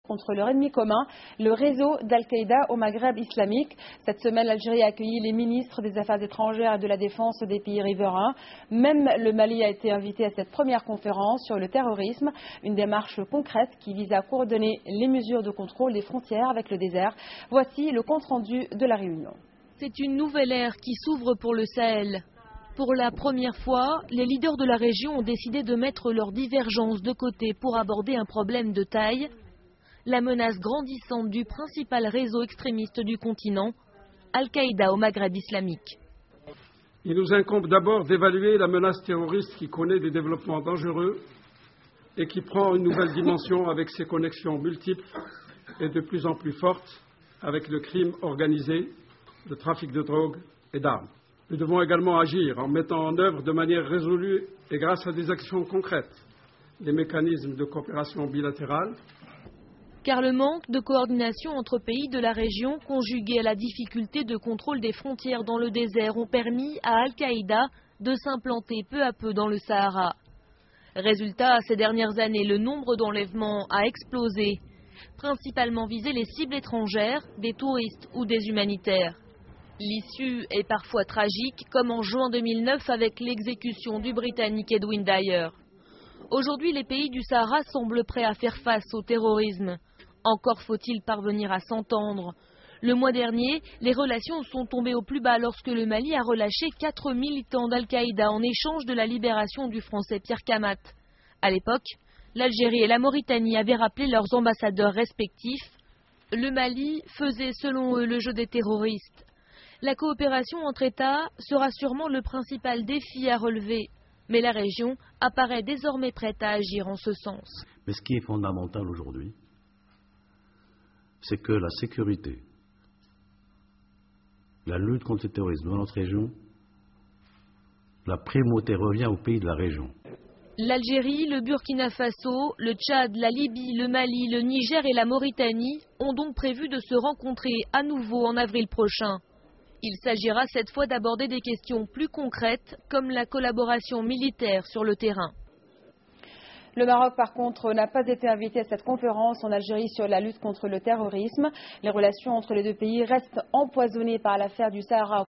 contre leur ennemi commun, le réseau d'Al-Qaïda au Maghreb islamique. Cette semaine, l'Algérie a accueilli les ministres des Affaires étrangères et de la Défense des pays riverains. Même le Mali a été invité à cette première conférence sur le terrorisme, une démarche concrète qui vise à coordonner les mesures de contrôle des frontières avec le désert. Voici le compte-rendu de la réunion. C'est une nouvelle ère qui s'ouvre pour le Sahel. Pour la première fois, les leaders de la région ont décidé de mettre leurs divergences de côté pour aborder un problème de taille, la menace grandissante du principal réseau extrémiste du continent, Al-Qaïda au Maghreb islamique. Il nous incombe d'abord d'évaluer la menace terroriste qui connaît des développements dangereux et qui prend une nouvelle dimension avec ses connexions multiples et de plus en plus fortes avec le crime organisé, le trafic de drogue et d'armes. Nous devons également agir en mettant en œuvre de manière résolue et grâce à des actions concrètes des mécanismes de coopération bilatérale. Car le manque de coordination entre pays de la région, conjugué à la difficulté de contrôle des frontières dans le désert, ont permis à Al-Qaïda de s'implanter peu à peu dans le Sahara. Résultat, ces dernières années, le nombre d'enlèvements a explosé, principalement visé les cibles étrangères, des touristes ou des humanitaires. L'issue est parfois tragique, comme en juin 2009 avec l'exécution du Britannique Edwin Dyer. Aujourd'hui, les pays du Sahara semblent prêts à faire face au terrorisme. Encore faut-il parvenir à s'entendre. Le mois dernier, les relations sont tombées au plus bas lorsque le Mali a relâché 4 militants d'Al-Qaïda en échange de la libération du Français Pierre Kamat. À l'époque, l'Algérie et la Mauritanie avaient rappelé leurs ambassadeurs respectifs. Le Mali faisait selon eux le jeu des terroristes. La coopération entre États sera sûrement le principal défi à relever, mais la région apparaît désormais prête à agir en ce sens. Mais ce qui est fondamental aujourd'hui, c'est que la sécurité, la lutte contre le terrorisme dans notre région, la primauté revient aux pays de la région. L'Algérie, le Burkina Faso, le Tchad, la Libye, le Mali, le Niger et la Mauritanie ont donc prévu de se rencontrer à nouveau en avril prochain. Il s'agira cette fois d'aborder des questions plus concrètes, comme la collaboration militaire sur le terrain. Le Maroc, par contre, n'a pas été invité à cette conférence en Algérie sur la lutte contre le terrorisme. Les relations entre les deux pays restent empoisonnées par l'affaire du Sahara.